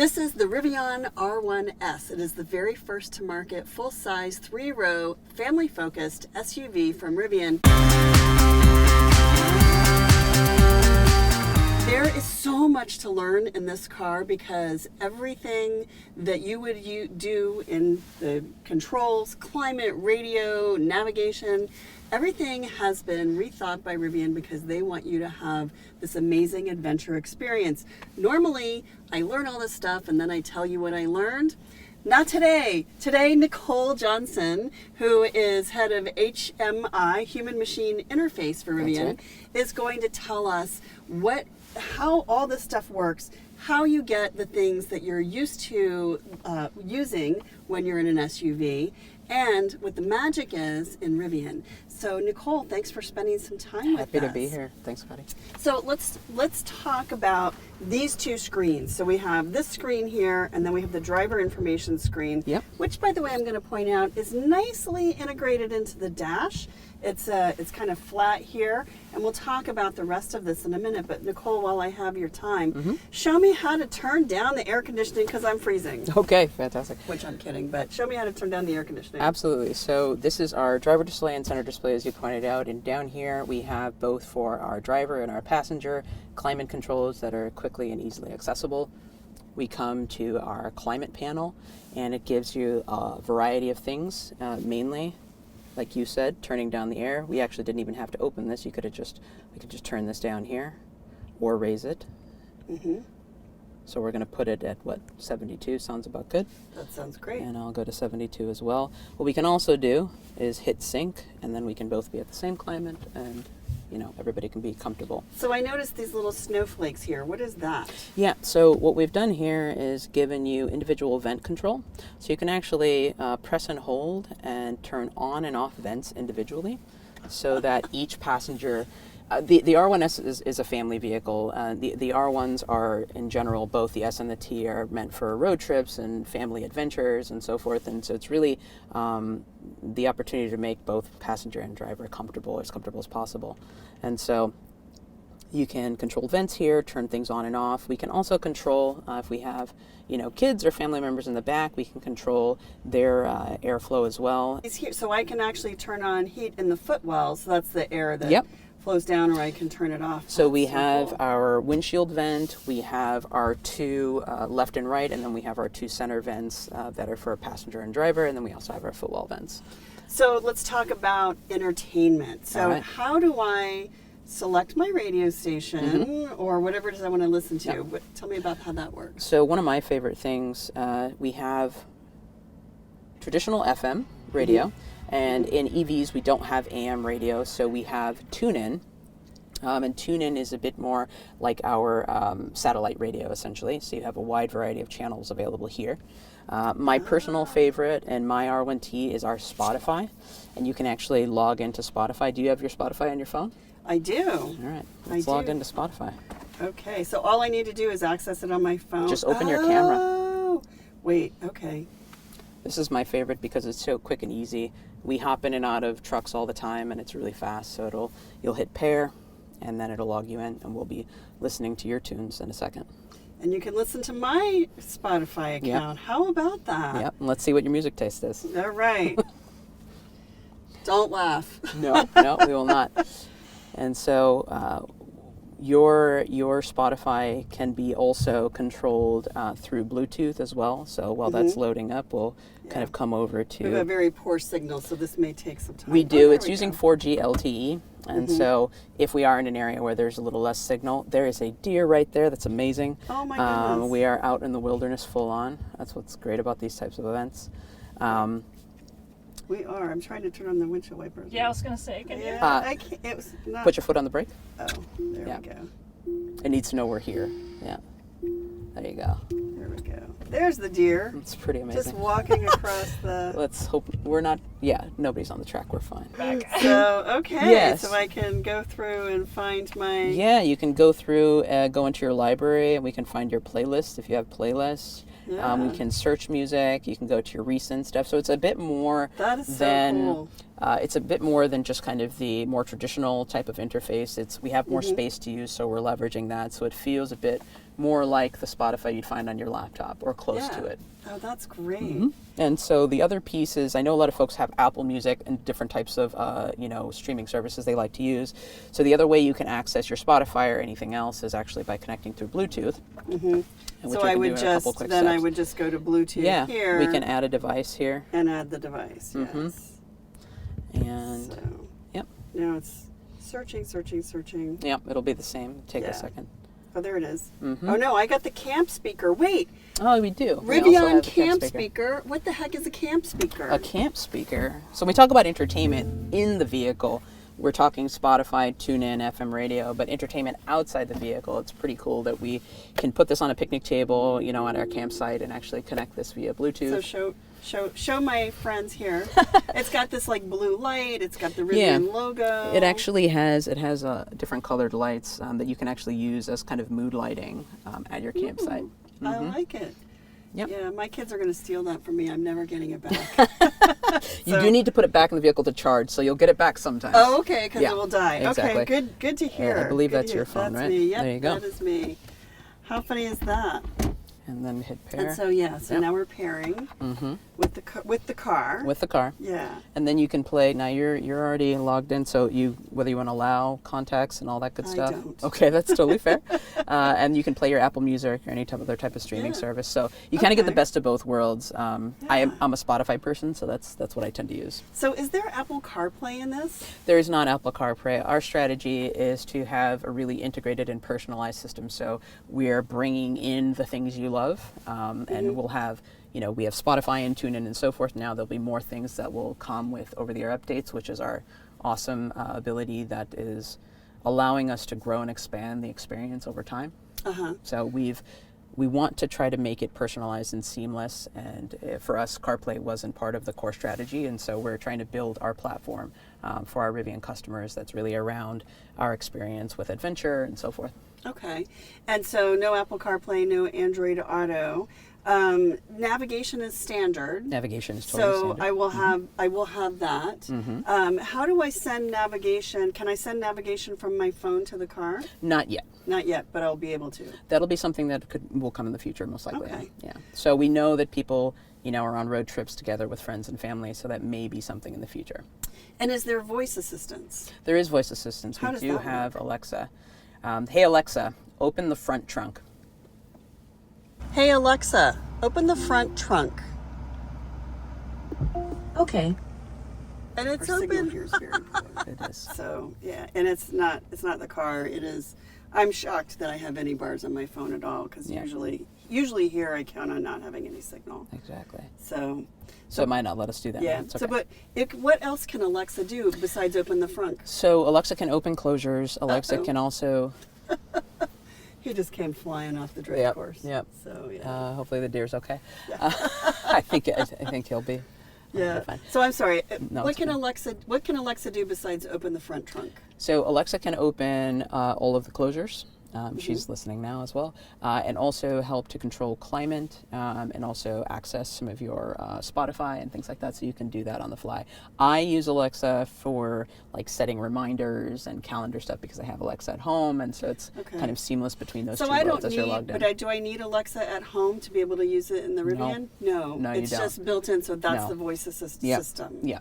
This is the Rivian R1S. It is the very first to market full-size 3-row family-focused SUV from Rivian. There is so much to learn in this car because everything that you would do in the controls, climate, radio, navigation, everything has been rethought by Rivian because they want you to have this amazing adventure experience. Normally, I learn all this stuff and then I tell you what I learned. Not today. Today, Nicole Johnson, who is head of HMI, Human Machine Interface for Rivian, is going to tell us how all this stuff works, how you get the things that you're used to using when you're in an SUV, and what the magic is in Rivian. So Nicole, thanks for spending some time with us. Happy to be here. Thanks, Patty. So let's talk about these two screens. So we have this screen here, and then we have the driver information screen, which, by the way, I'm going to point out is nicely integrated into the dash. It's kind of flat here, and we'll talk about the rest of this in a minute. But Nicole, while I have your time, show me how to turn down the air conditioning because I'm freezing. Okay, fantastic. Which I'm kidding, but show me how to turn down the air conditioning. Absolutely. So this is our driver display and center display, as you pointed out, and down here we have both for our driver and our passenger climate controls that are quickly and easily accessible. We come to our climate panel, and it gives you a variety of things, mainly, like you said, turning down the air. We actually didn't even have to open this. We could just turn this down here or raise it. So we're going to put it at, 72? Sounds about good. That sounds great. And I'll go to 72 as well. What we can also do is hit sync, and then we can both be at the same climate, and everybody can be comfortable. So I noticed these little snowflakes here. What is that? Yeah, so what we've done here is given you individual vent control. So you can actually press and hold and turn on and off vents individually so that each passenger... The R1S is a family vehicle. The R1s are, in general, both the S and the T are meant for road trips and family adventures and so forth. And so it's really the opportunity to make both passenger and driver as comfortable as possible. And so you can control vents here, turn things on and off. We can also control, if we have kids or family members in the back, we can control their airflow as well. So I can actually turn on heat in the footwell, so that's the air that... flows down, or I can turn it off. So we have our windshield vent, we have our two left and right, and then we have our two center vents that are for passenger and driver, and then we also have our footwell vents. So let's talk about entertainment. So how do I select my radio station or whatever it is I want to listen to? But tell me about how that works. So one of my favorite things, we have traditional FM radio. And in EVs, we don't have AM radio, so we have tune-in. And tune-in is a bit more like our satellite radio, essentially. So you have a wide variety of channels available here. My personal favorite and my R1T is our Spotify. And you can actually log into Spotify. Do you have your Spotify on your phone? I do. All right, let's log into Spotify. Okay, so all I need to do is access it on my phone. Just open your camera. Oh, wait, okay. This is my favorite because it's so quick and easy. We hop in and out of trucks all the time, and it's really fast. So you'll hit pair, and then it'll log you in, and we'll be listening to your tunes in a second. And you can listen to my Spotify account. How about that? Yep. And let's see what your music taste is. All right. Don't laugh. No, we will not. And so your Spotify can be also controlled through Bluetooth as well. So while that's loading up, we'll kind of come over to... We have a very poor signal, so this may take some time. We do. It's using 4G LTE. And so if we are in an area where there's a little less signal, there is a deer right there. That's amazing. Oh, my goodness. We are out in the wilderness full on. That's what's great about these types of events. We are. I'm trying to turn on the windshield wipers. Yeah, I was going to say, can you? I can't. It was not... Put your foot on the brake. Oh, there we go. It needs to know we're here. Yeah. There you go. There we go. There's the deer. It's pretty amazing. Just walking across the... Let's hope we're not... Yeah, nobody's on the track. We're fine. So, okay. Yes. So I can go through and find my... Yeah, you can go through, go into your library, and we can find your playlist if you have playlists. Yeah. We can search music. You can go to your recent stuff. So it's a bit more cool. It's a bit more than just kind of the more traditional type of interface. We have more space to use, so we're leveraging that. So it feels a bit more like the Spotify you'd find on your laptop or close to it. Oh, that's great. And so the other piece is, I know a lot of folks have Apple Music and different types of, streaming services they like to use. So the other way you can access your Spotify or anything else is actually by connecting through Bluetooth. So I would just go to Bluetooth here. We can add a device here. And add the device, yes. And, So, yep. now it's searching. Yep, it'll be the same. Take a second. Oh, there it is. Oh, no, I got the camp speaker. Wait. Oh, we do. We also Rivian have a camp speaker. What the heck is a camp speaker? A camp speaker. So when we talk about entertainment in the vehicle, we're talking Spotify, TuneIn, FM radio, but entertainment outside the vehicle, it's pretty cool that we can put this on a picnic table, at our campsite and actually connect this via Bluetooth. So show my friends here. It's got this like blue light. It's got the Rivian logo. It actually has different colored lights that you can actually use as kind of mood lighting at your campsite. I like it. Yep. Yeah, my kids are going to steal that from me. I'm never getting it back. You do need to put it back in the vehicle to charge, so you'll get it back sometimes. Oh, okay, because it will die. Exactly. Okay, good to hear. I believe Good that's to your hear. phone, That's right? me. Yep, there you go. that is me. How funny is that? And then hit pair. And so now we're pairing with the car. With the car. Yeah. And then you can play. Now you're already logged in, so whether you want to allow contacts and all that good stuff. I don't. Okay, that's totally fair. And you can play your Apple Music or any other type of streaming service. So you kind of get the best of both worlds. I'm a Spotify person, so that's what I tend to use. So is there Apple CarPlay in this? There is not Apple CarPlay. Our strategy is to have a really integrated and personalized system. So we're bringing in the things you love, and we'll have. We have Spotify and TuneIn and so forth. Now there'll be more things that will come with over-the-air updates, which is our awesome ability that is allowing us to grow and expand the experience over time. So we want to try to make it personalized and seamless. And for us, CarPlay wasn't part of the core strategy. And so we're trying to build our platform for our Rivian customers that's really around our experience with adventure and so forth. Okay. And so no Apple CarPlay, no Android Auto. Navigation is standard. Navigation is totally standard. So I will have that. How do I send navigation? Can I send navigation from my phone to the car? Not yet. Not yet, but I'll be able to. That'll be something that will come in the future, most likely. Okay. Yeah. So we know that people, are on road trips together with friends and family, so that may be something in the future. And is there voice assistance? There is voice assistance. How does we do that have work? Alexa. Hey Alexa, open the front trunk. Hey Alexa, open the front trunk. Okay. And it's Our open. signal here is very important. It is. So yeah, and it's not the car. It is. I'm shocked that I have any bars on my phone at all because usually here I count on not having any signal. Exactly. So it might not let us do that. yeah. It's okay. So what else can Alexa do besides open the front? So Alexa can open closures. Alexa can also. He just came flying off the drift course. Yep. So yeah. Hopefully the deer's okay. Yeah. I think he'll be. Yeah. Fine. So I'm sorry. No, what can Alexa do besides open the front trunk? So Alexa can open all of the closures. She's listening now as well, and also help to control climate, and also access some of your Spotify and things like that. So you can do that on the fly. I use Alexa for like setting reminders and calendar stuff because I have Alexa at home, and so it's kind of seamless between those two worlds as you're logged in. But do I need Alexa at home to be able to use it in the Rivian? No, it's you don't. Just built in. So that's the voice system. Yeah.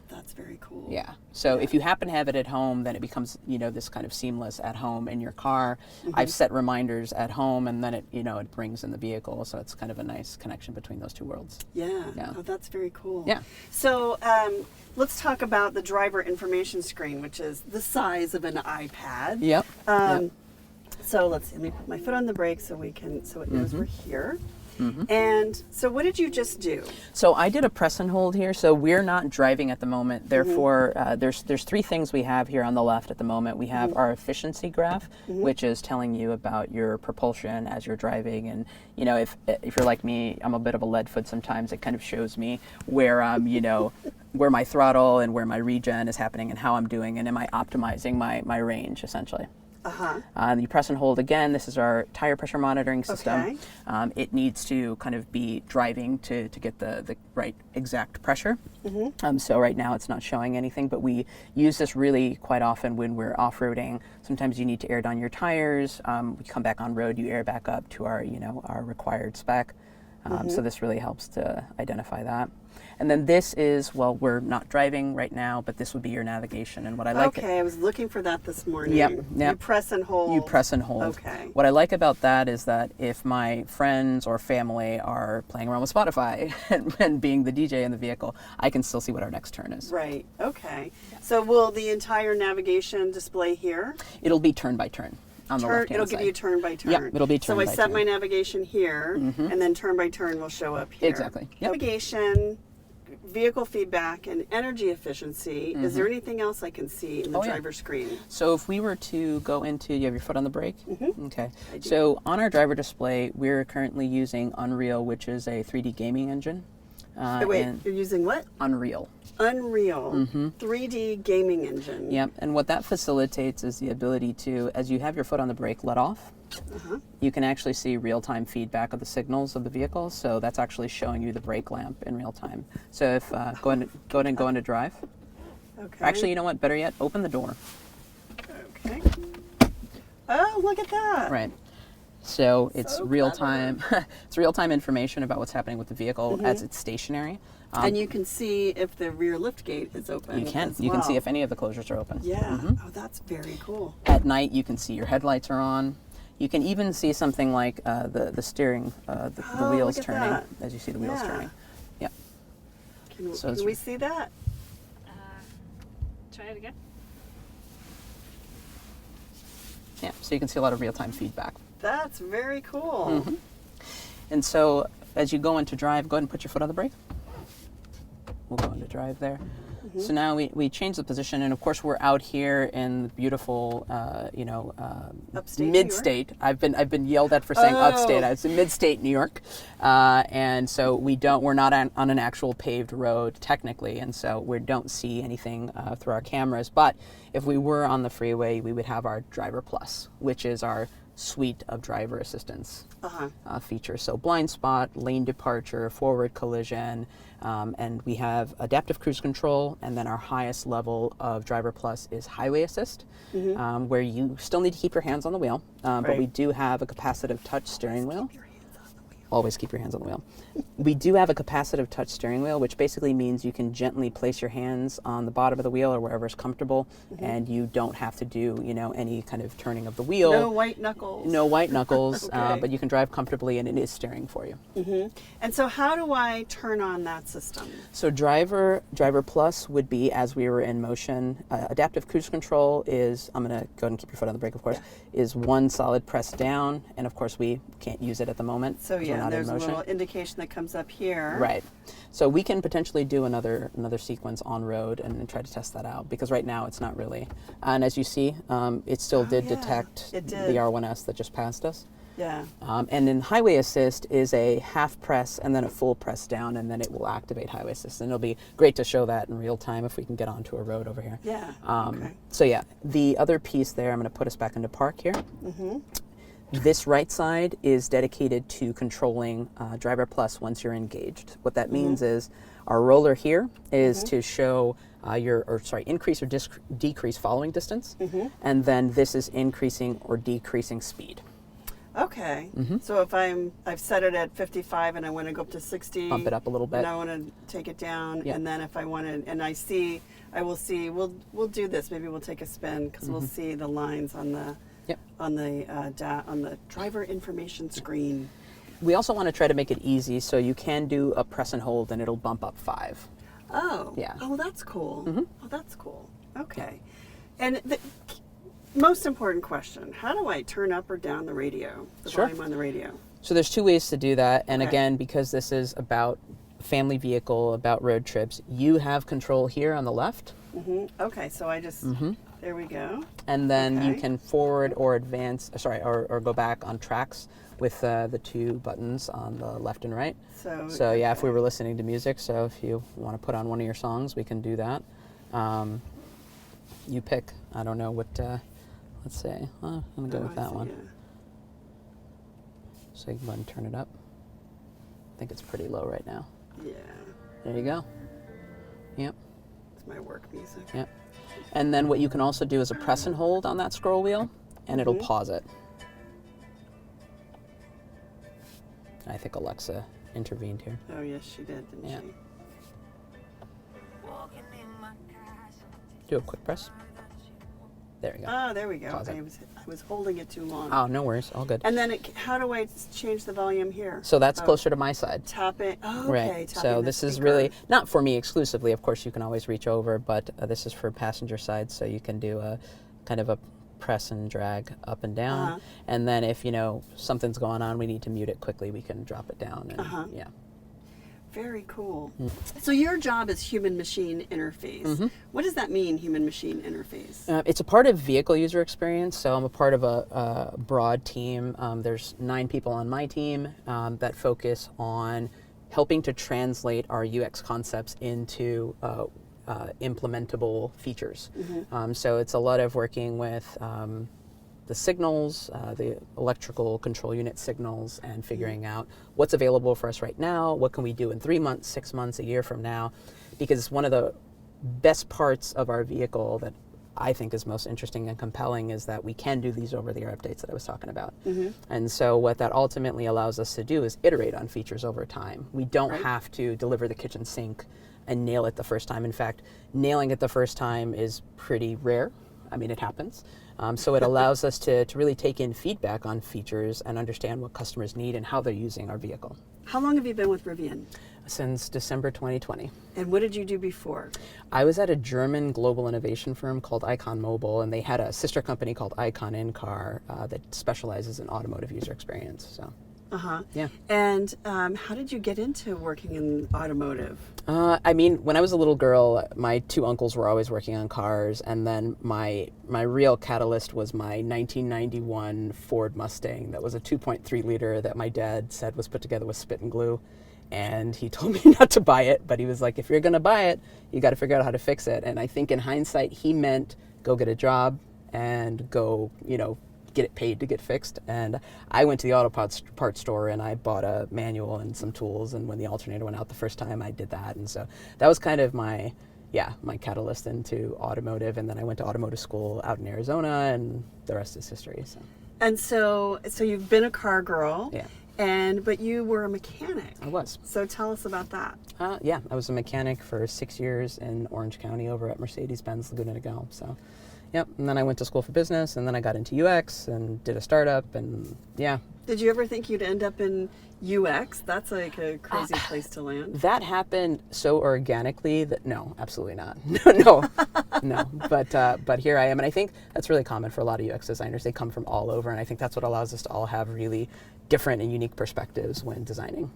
That's very cool. Yeah. So if you happen to have it at home, then it becomes, this kind of seamless at home in your car. I've set reminders at home, and then it brings in the vehicle. So it's kind of a nice connection between those two worlds. Yeah. Oh, that's very cool. Yeah. So let's talk about the driver information screen, which is the size of an iPad. Yep. So let's see. Let me put my foot on the brake so it knows we're here. And so what did you just do? So I did a press and hold here. So we're not driving at the moment. Therefore, there's three things we have here on the left at the moment. We have our efficiency graph, which is telling you about your propulsion as you're driving. And, if you're like me, I'm a bit of a lead foot sometimes. It kind of shows me where where my throttle and where my regen is happening and how I'm doing and am I optimizing my range, essentially. You press and hold again. This is our tire pressure monitoring system. Okay. It needs to kind of be driving to get the right exact pressure. So right now it's not showing anything, but we use this really quite often when we're off-roading. Sometimes you need to air down your tires. We come back on road, you air back up to our, our required spec. So this really helps to identify that. And then this is, well, we're not driving right now, but this would be your navigation. And what I like... Okay, I was looking for that this morning. Yep. You press and hold. You press and hold. Okay. What I like about that is that if my friends or family are playing around with Spotify and being the DJ in the vehicle, I can still see what our next turn is. Right, okay. So will the entire navigation display here? It'll be turn by turn. On the left-hand It'll side. give you turn by turn. Yep, it'll be turn by So turn. I set my navigation here, and then turn by turn will show up here. Exactly. Yep. Navigation, vehicle feedback, and energy efficiency. Is there anything else I can see in the driver screen? So if we were to go into, you have your foot on the brake? Okay. I do. So on our driver display, we're currently using Unreal, which is a 3D gaming engine. Wait, you're using what? Unreal. Unreal 3D gaming engine. Yep, and what that facilitates is the ability to, as you have your foot on the brake let off, you can actually see real-time feedback of the signals of the vehicle. So that's actually showing you the brake lamp in real time. So if go into drive. Okay. Actually, you know what? Better yet, open the door. Okay. Oh, look at that. Right. So it's So real-time. It's real-time information about what's happening with the vehicle as it's stationary. And you can see if the rear lift gate is open. You can. as You can see well. if any of the closures are open. Yeah. Oh, that's very cool. At night, you can see your headlights are on. You can even see something like the steering, the wheels look at turning, that. as you see the wheels Yeah. turning. Yep. Can, So it's- we see that? Try it again. Yeah. So you can see a lot of real-time feedback. That's very cool. And so as you go into drive, go ahead and put your foot on the brake. We'll go into drive there. So now we change the position, and of course we're out here in the beautiful, Upstate New mid-state. I've been yelled at for saying upstate. Oh. It's in mid-state New York, and so we're not on an actual paved road technically, and so we don't see anything through our cameras. But if we were on the freeway, we would have our Driver Plus, which is our suite of driver assistance features. So blind spot, lane departure, forward collision, and we have adaptive cruise control, and then our highest level of Driver Plus is highway assist, where you still need to keep your hands on the wheel, but we do have a capacitive touch steering wheel. Always keep your hands on the wheel. We do have a capacitive touch steering wheel, which basically means you can gently place your hands on the bottom of the wheel or wherever is comfortable, and you don't have to do, any kind of turning of the wheel. No white knuckles. No white knuckles, Okay. but you can drive comfortably, and it is steering for you. And so how do I turn on that system? So Driver Plus would be as we were in motion. Adaptive cruise control is, I'm going to go ahead and keep your foot on the brake, of course, is one solid press down, and of course we can't use it at the moment. So 'cause we're yeah, not in there's a motion. little indication that comes up here. Right. So we can potentially do another sequence on road and try to test that out, because right now it's not really. And as you see, it still did yeah, detect it did. the R1S that just passed us. Yeah. And then highway assist is a half press and then a full press down, and then it will activate highway assist. And it'll be great to show that in real time if we can get onto a road over here. Yeah. Okay. So yeah, the other piece there, I'm going to put us back into park here. This right side is dedicated to controlling Driver Plus once you're engaged. What that means is our roller here is to show increase or decrease following distance, and then this is increasing or decreasing speed. Okay. So if I've set it at 55 and I want to go up to 60. Bump it up a little bit. And I want to take it down. Yeah. And then if I want to, and I will see, we'll do this. Maybe we'll take a spin because we'll see the lines on the, on the driver information screen. We also want to try to make it easy, so you can do a press and hold and it'll bump up 5. Oh. Yeah. Oh, that's cool. Oh, that's cool. Okay. And the most important question, how do I turn up or down the radio, the Sure. volume on the radio? So there's 2 ways to do that, and Okay. again, because this is about family vehicle, about road trips, you have control here on the left, Okay, so I just, there we go. and then you Okay. can forward or advance, or go back on tracks with the 2 buttons on the left and right. So yeah, if we were listening to music, so if you want to put on one of your songs, we can do that. You pick. I don't know what let's see. I'm going to go with I that see, one. yeah. So you can go ahead and turn it up. I think it's pretty low right now. Yeah. There you go. Yep. It's my work music. Yep. And then what you can also do is a press and hold on that scroll wheel, and it'll pause it. I think Alexa intervened here. Oh, yes, she did, didn't Yeah. she? Do a quick press. There we go. Ah, there we go. Pause it. I was holding it too long. Oh, no worries. All good. And then how do I change the volume here? So that's closer to my side. Tap it. Oh, okay. Right. Tapping So the this is speaker. really not for me exclusively. Of course, you can always reach over, but this is for passenger side, so you can do a kind of a press and drag up and down. Uh-huh. And then if something's going on, we need to mute it quickly, we can drop it down. And, yeah. Very cool. So your job is human-machine interface. What does that mean, human-machine interface? It's a part of vehicle user experience, so I'm a part of a broad team. There's 9 people on my team that focus on helping to translate our UX concepts into implementable features. So it's a lot of working with the signals, the electrical control unit signals, and figuring out what's available for us right now, what can we do in 3 months, 6 months, a year from now, because one of the best parts of our vehicle that I think is most interesting and compelling is that we can do these over-the-air updates that I was talking about. And so what that ultimately allows us to do is iterate on features over time. We don't have to deliver the kitchen sink and nail it the first time. In fact, nailing it the first time is pretty rare. I mean, it happens. So it allows us to really take in feedback on features and understand what customers need and how they're using our vehicle. How long have you been with Rivian? Since December 2020. And what did you do before? I was at a German global innovation firm called Icon Mobile, and they had a sister company called Icon In-Car that specializes in automotive user experience. So. Yeah. And how did you get into working in automotive? I mean, when I was a little girl, my 2 uncles were always working on cars, and then my real catalyst was my 1991 Ford Mustang that was a 2.3 liter that my dad said was put together with spit and glue. And he told me not to buy it, but he was like, if you're going to buy it, you got to figure out how to fix it. And I think in hindsight, he meant go get a job and go, get it paid to get fixed. And I went to the auto parts store and I bought a manual and some tools, and when the alternator went out the first time, I did that. And so that was kind of my catalyst into automotive. And then I went to automotive school out in Arizona, and the rest is history. So. And so you've been a car girl. Yeah. But you were a mechanic. I was. So tell us about that. Yeah, I was a mechanic for 6 years in Orange County over at Mercedes-Benz Laguna Niguel. So. Yep, and then I went to school for business, and then I got into UX and did a startup, and yeah. Did you ever think you'd end up in UX? That's like a crazy place to land. That happened so organically that no, absolutely not. No. But here I am, and I think that's really common for a lot of UX designers. They come from all over, and I think that's what allows us to all have really different and unique perspectives when designing.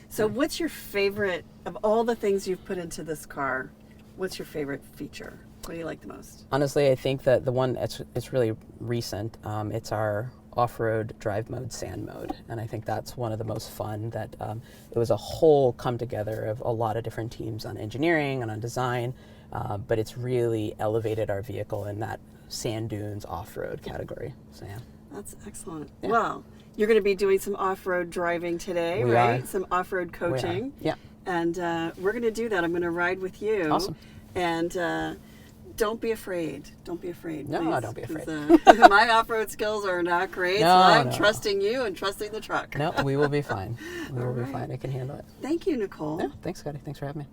So what's your favorite, of all the things you've put into this car, what's your favorite feature? What do you like the most? Honestly, I think that the one it's really recent. It's our off-road drive mode, sand mode, and I think that's one of the most fun. That it was a whole come together of a lot of different teams on engineering and on design, but it's really elevated our vehicle in that sand dunes off-road category. So yeah, that's excellent. Yeah. Well, you're going to be doing some off-road driving today, We right? are. Some off-road coaching. Yeah. And we're going to do that. I'm going to ride with you. Awesome. And don't be afraid. Don't be afraid. No, please, don't be afraid. 'cause, my off-road skills are not great, so I'm trusting you and trusting the truck. No, we will be fine. We will be fine. I can handle it. Thank you, Nicole. Yeah, thanks, Scotty. Thanks for having me.